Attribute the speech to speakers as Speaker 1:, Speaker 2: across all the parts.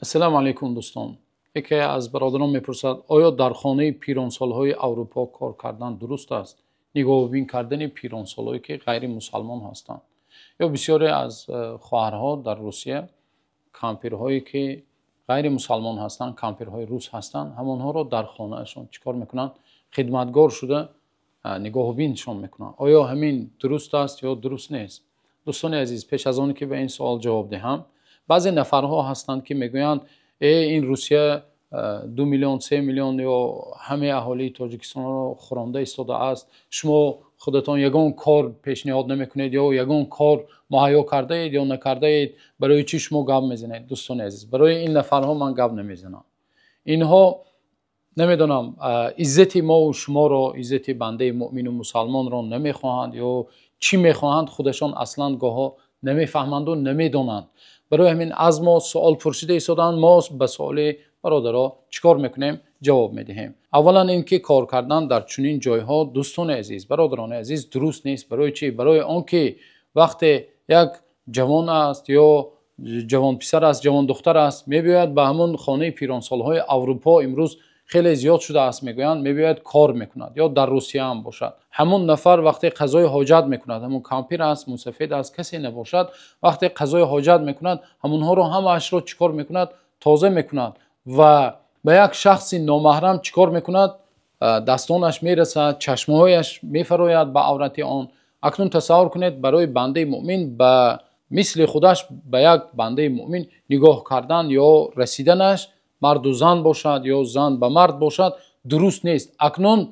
Speaker 1: السلام علیکم دوستان. یکی از برادران میپرسد آیا در خانه پیرانسالهای اروپا کار کردن درست است؟ نگاه بین کردن پیرانسالهایی که غیر مسلمان هستند یا بسیاری از خواهرها در روسیه کمپیرهایی که غیر مسلمان هستند، کمپیرهای روس هستند، همانها را در خانه اشان چیکار میکنند؟ خدمتگار شده نگاه بینشان میکنند. آیا همین درست است یا درست نیست؟ دوستان عزیز، پیش از آن که به این سوال جواب دهم، بعضی نفرها هستند که میگویند این روسیه 2 میلیون 3 میلیون یا همه اهالی تاجیکستان را خورانده ایستاده است، شما خودتان یگان کار پیشنهاد نمیکنید یا یگان کار مهیا کرده اید یا نکرده اید، برای چی شما گپ میزنید؟ دوستان عزیز، برای این نفرها من گپ نمیزنم. اینها نمیدونم عزت ما و شما را، عزت بنده مؤمن و مسلمان را نمیخواهند یا چی میخواهند خودشان اصلا گاها نمیفهمند و نمیدونند. برای همین از ما سوال پرسیده ایستادند، ما به سوال برادرها چیکار میکنیم؟ جواب میدهیم. اولا اینکه کار کردن در چنین جایها دوستان عزیز، برادران عزیز، درست نیست. برای چی؟ برای آنکه وقتی یک جوان است یا جوان پسر است، جوان دختر است، میباید به همون خانه پیرانسالهای اروپا امروز خیلی زیاد شده است، میگویند میباید کار میکند، یا در روسیه هم باشد، همون نفر وقتی قضای حاجت میکند، همون کامپیر است، مسافر است، کسی نباشد، وقتی قضای حاجت میکند همونها رو همش رو چیکار میکند؟ تازه میکند و به یک شخص نامحرم چیکار میکند؟ دستانش میرسد، چشمهایش میفراید به عورت آن. اکنون تصور کنید برای بنده مؤمن به مثل خودش به یک بنده مؤمن نگاه کردن یا رسیدنش، مرد و زن باشد یا زن به مرد باشد، درست نیست. اکنون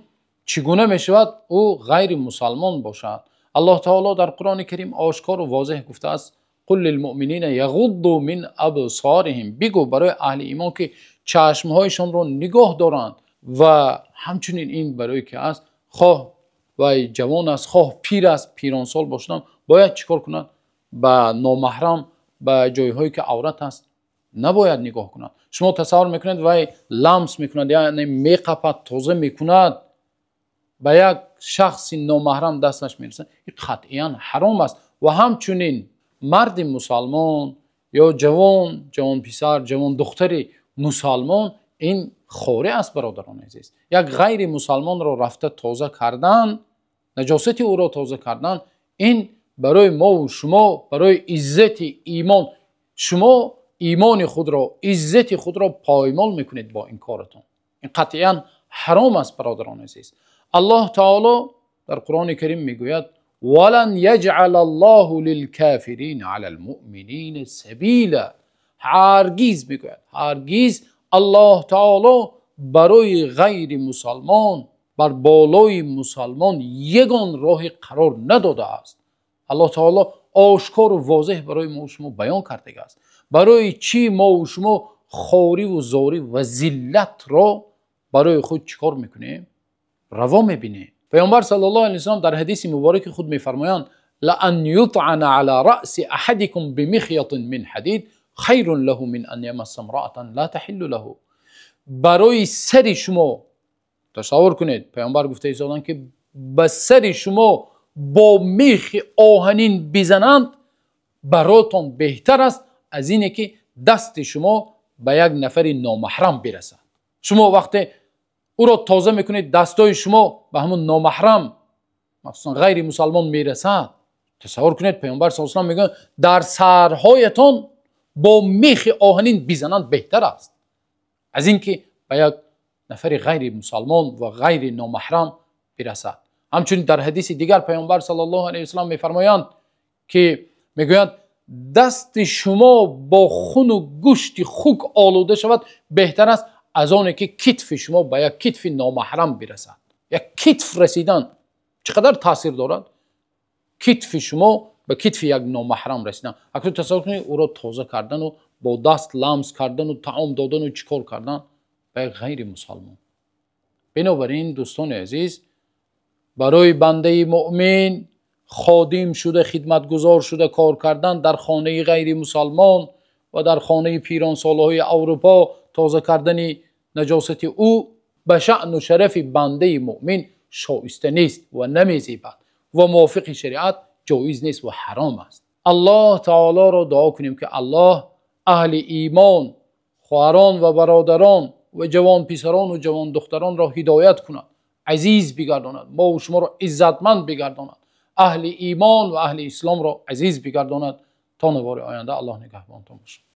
Speaker 1: چگونه می شود؟ او غیر مسلمان باشد. الله تعالی در قرآن کریم آشکار و واضح گفته است: قل للمؤمنین یغضوا من ابصارهم، بگو برای اهل ایمان که چشمهایشان را نگاه دارند. و همچنین این برای که است خواه و جوان است خواه پیر است، پیرانسال باشند، باید چیکار کنند؟ به نامحرم به جایهایی که عورت است نباید نگاه کند. شما تصور میکنید و لمس میکند، یعنی میقپد، تازه میکند، به یک شخص نامحرم دستش میرسه، این قطعا حرام است. و همچنین مرد مسلمان یا جوان پسر، جوان دختر مسلمان، این خوره است برادران عزیز. یک غیر مسلمان را رفته تازه کردن، نجاست او را تازه کردن، این برای ما و شما، برای عزت ایمان، شما ایمان خود را، عزت خود را پایمال میکنید با این کارتون. این قطعا حرام است برادران عزیز. الله تعالی در قرآن کریم میگوید: ولن یجعل الله للکافرین علی المؤمنین سبیلا. هرگز میگوید، هرگز الله تعالی برای غیر مسلمان بر بالای مسلمان یگان راه قرار نداده است. الله تعالی آشکار و واضح برای ما و شما بیان کرده است. برای چی ما و شما خواری و زاری و ذلت را برای خود چیکار میکنیم؟ روا میبینیم. پیامبر صلی الله علیه و سلم در حدیث مبارک خود میفرمایند: لأن یطعن علی رأس احدکم بمخیط من حدید خیر له من ان یمس امرأة لا تحل له. برای سر شما، تصور کنید، پیامبر گفته ایستادند که به سر شما با میخ آهنین بزنند براتون بهتر است از اینه که دست شما به یک نفر نامحرم برسد. شما وقتی او را تازه میکنید، دستای شما به همون نامحرم، مثلا غیر مسلمان میرسد، تصور کنید پیامبر صلی الله علیه و آله میگن در سرهایتان با میخ آهنین بزنند بهتر است از اینکه به یک نفر غیر مسلمان و غیر نامحرم برسد. همچنین در حدیث دیگر پیامبر صلی الله علیه و سلم میفرمایند که میگویند دست شما با خون و گوشت خوک آلوده شود بهتر است از آنه که کتف شما به یک کتف نامحرم برسد. یک کتف رسیدن چقدر تاثیر دارد؟ کتف شما به کتف یک نامحرم رسیدن. اکنون تصور کنید او را تازه کردن و با دست لمس کردن و طعام دادن و چیکار کردن به غیر مسلمان. بنابراین دوستان عزیز، برای بنده مؤمن خادم شده، خدمتگزار شده، کار کردن در خانه غیر مسلمان و در خانه پیرانسالهای اروپا، تازه کردن نجاست او به شأن و شرف بنده مؤمن شایسته نیست و نمیزیبد و موافق شریعت جایز نیست و حرام است. الله تعالی را دعا کنیم که الله اهل ایمان خواهران و برادران و جوان پسران و جوان دختران را هدایت کند، عزیز بگرداند، ما و شما را عزتمند بگرداند، اهل ایمان و اهل اسلام را عزیز بگرداند. تا نوار آینده الله نگهبانتان باشد.